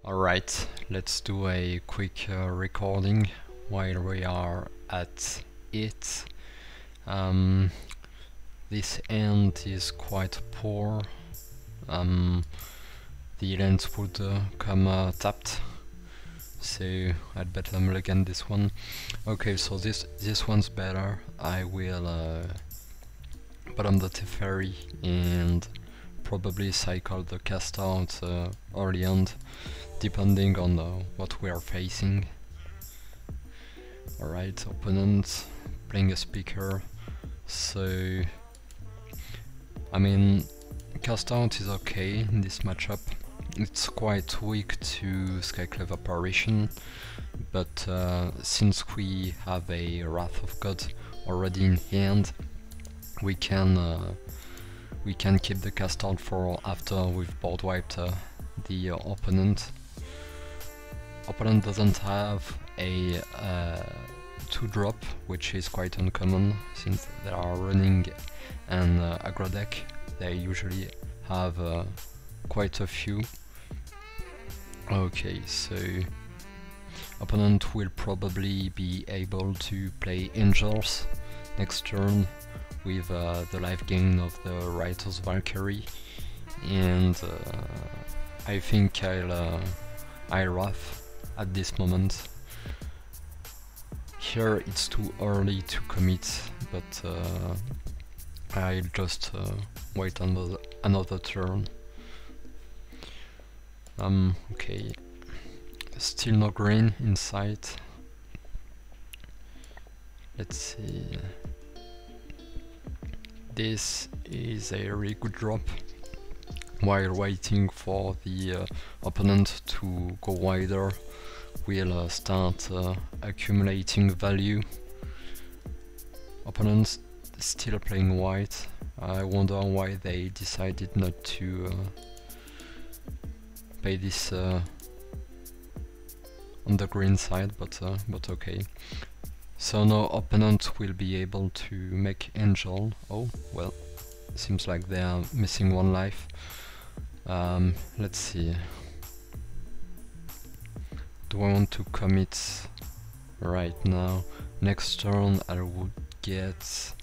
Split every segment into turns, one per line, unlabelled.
Alright, let's do a quick recording while we are at it. This end is quite poor. The lens would come tapped, so I'd better look at this one. Okay, so this one's better. I will bottom the Teferi and probably cycle the cast out early on, depending on what we are facing. Alright, opponent playing a speaker, so I mean cast out is okay in this matchup. It's quite weak to Skyclave Apparition, but since we have a Wrath of God already in hand, we can keep the cast out for after we've board wiped the opponent. Opponent doesn't have a 2-drop, which is quite uncommon since they are running an aggro deck. They usually have quite a few. Okay, so opponent will probably be able to play Angels next turn with the life gain of the Writer's Valkyrie, and I think I'll Wrath at this moment. Here it's too early to commit, but I'll just wait another turn. Okay, still no green in sight. Let's see. This is a really good drop. While waiting for the opponent to go wider, we'll start accumulating value. Opponent's still playing white. I wonder why they decided not to play this on the green side, but okay. So now opponent will be able to make Angel. Oh, well, seems like they are missing one life. Let's see. Do I want to commit right now? Next turn I would get...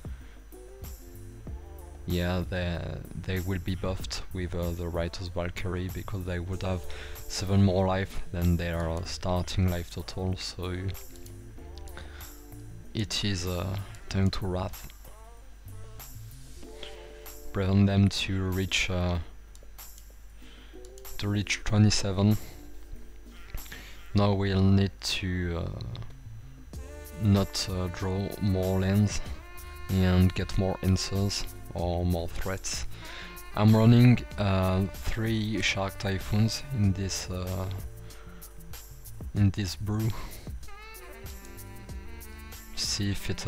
yeah, they will be buffed with the Writer's Valkyrie, because they would have 7 more life than their starting life total, so it is time to Wrath. Prevent them to reach 27. Now we'll need to not draw more lands and get more answers or more threats. I'm running 3 Shark Typhoons in this brew. See if it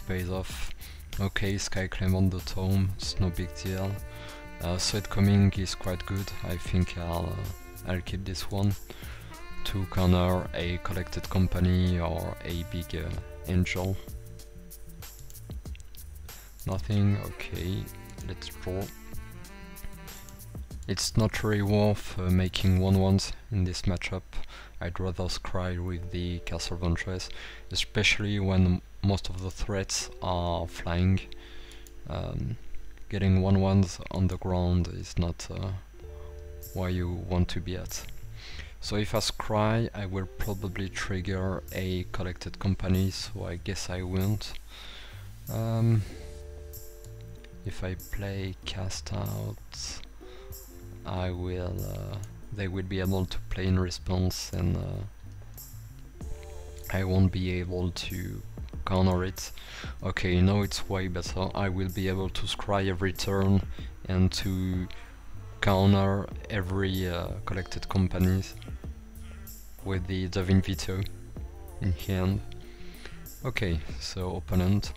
pays off. Okay, Skyclaim on the Tome, it's no big deal. Sweat Coming is quite good. I think I'll keep this one to counter a Collected Company or a big Angel. Nothing. Okay, let's draw. It's not really worth making 1/1s in this matchup. I'd rather scry with the Castle Ventress, especially when most of the threats are flying. Getting 1/1s on the ground is not where you want to be at. So if I scry, I will probably trigger a Collected Company, so I guess I won't. If I play Cast Out, I will they will be able to play in response, and I won't be able to counter it. Okay, now it's way better. I will be able to scry every turn and to counter every Collected Companies with the Divine Veto in hand. Okay, so opponent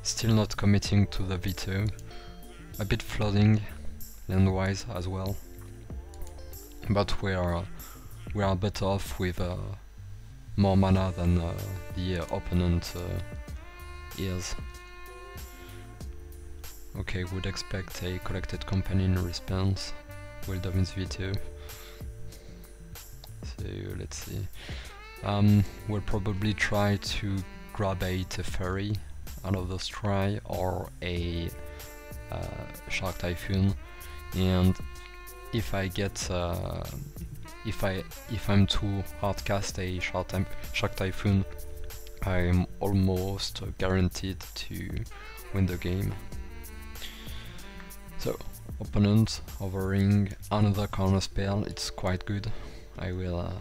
still not committing to the veto, a bit flooding land-wise as well, but we are better off with more mana than the opponent is. Okay, would expect a Collected Company in response with Divine's Veto. So let's see. We'll probably try to grab a Teferi out of the try, or a Shark Typhoon, and if I get if I'm to hardcast a Shark Typhoon, I'm almost guaranteed to win the game. So opponent overing another corner spell. It's quite good. I will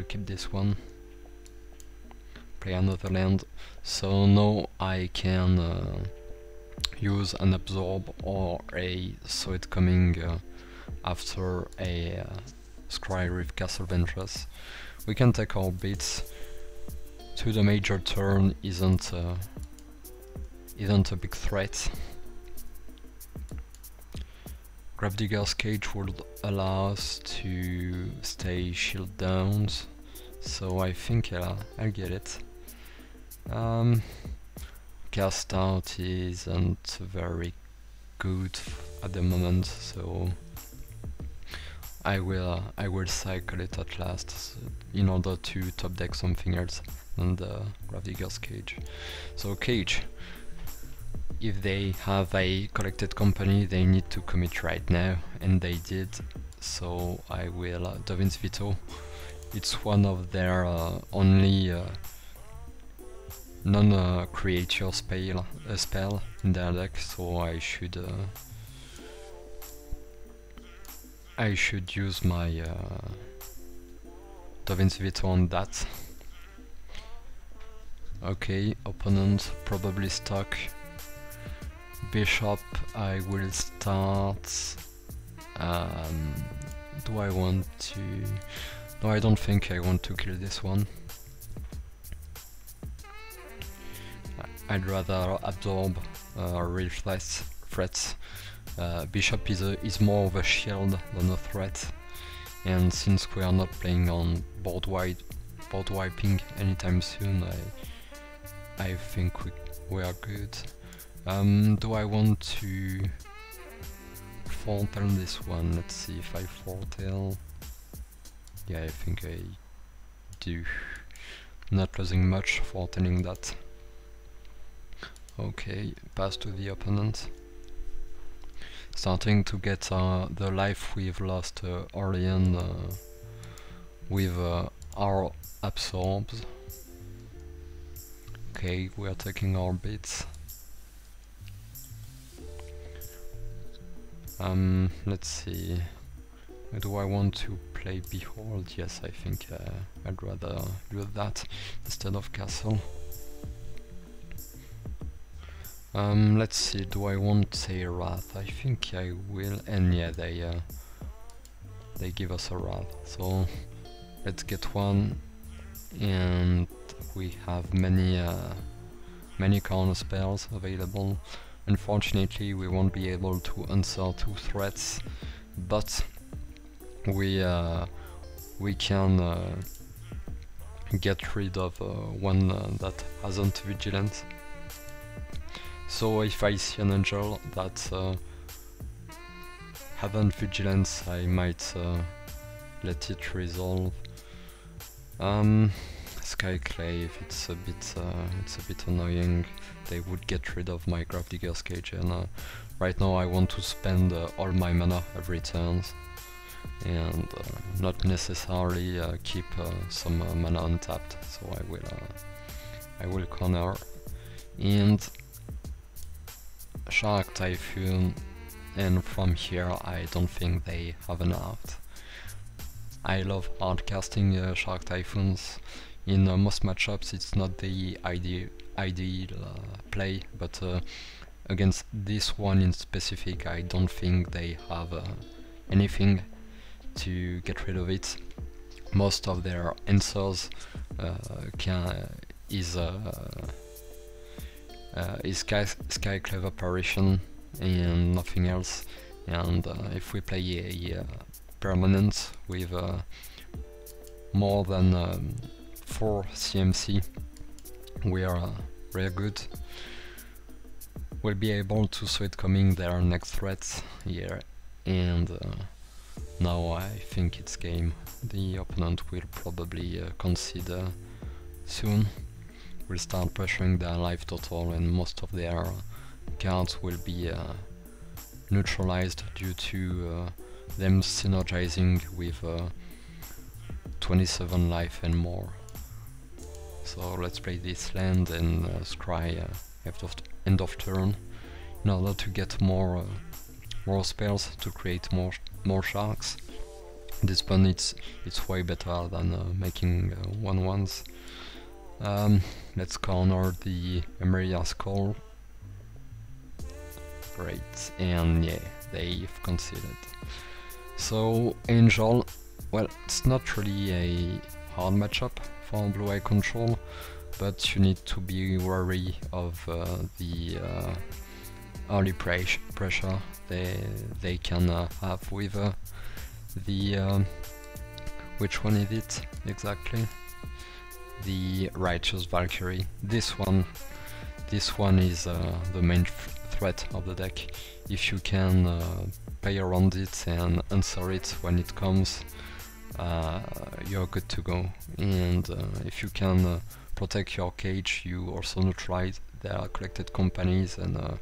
keep this one. Play another land. So now I can use an absorb or a saw it coming after a Scry with Castle Ventress. We can take our beats. To the major turn isn't a big threat. Gravedigger's Cage would allow us to stay shield down, so I think I'll get it. Cast out isn't very good at the moment, so I will cycle it at last in order to top deck something else than the Gravedigger's Cage. So Cage, if they have a collected company, they need to commit right now, and they did. So I will Dovin's Veto. It's one of their only non-creature spell in their deck, so I should use my Dovin's Veto on that. Okay, opponent probably stuck. Bishop, I will start. Do I want to? No, I don't think I want to kill this one. I'd rather absorb real threats. Bishop is more of a shield than a threat, and since we are not playing on board wiping anytime soon, I think we are good. Do I want to foretell this one? Let's see if I foretell. Yeah, I think I do. Not losing much foretelling that. Okay, pass to the opponent. Starting to get the life we've lost early on with our absorbs. Okay, we are taking our beats. Let's see. Do I want to play Behold? Yes, I think I'd rather do that instead of Castle. Let's see, do I want a Wrath? I think I will, and yeah, they give us a Wrath, so let's get one, and we have many counter spells available. Unfortunately, we won't be able to answer 2 threats, but we can get rid of one that hasn't Vigilance. So if I see an angel that haven't Vigilance, I might let it resolve. Skyclave, it's a bit annoying. They would get rid of my Gravedigger's Cage, and right now I want to spend all my mana every turn, and not necessarily keep some mana untapped. So I will corner, and Shark Typhoon, and from here I don't think they have an out. I love hardcasting Shark Typhoons. In most matchups it's not the ideal play, but against this one in specific I don't think they have anything to get rid of it. Most of their answers is Skyclave Apparition and nothing else, and if we play a permanent with more than 4 CMC, we are very good. We'll be able to see it coming their next threat here, and Now I think it's game. The opponent will probably concede soon. Will start pressuring their life total, and most of their cards will be neutralized due to them synergizing with 27 life and more. So let's play this land and scry end of turn in order to get more spells to create more sharks. This one it's way better than making 1/1s. Let's counter the Emeria's Call. Great, and yeah, they've conceded. So Angel, well, it's not really a hard matchup for blue-eye control, but you need to be wary of the early pressure they can have with the which one is it exactly? The Righteous Valkyrie. This one is the main threat of the deck. If you can play around it and answer it when it comes, you're good to go. And if you can protect your cage, you also neutralize their collected companies, and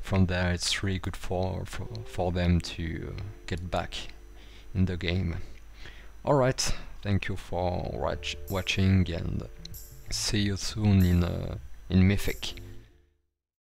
from there it's really good for them to get back in the game. Alright, thank you for watching, and see you soon in Mythic.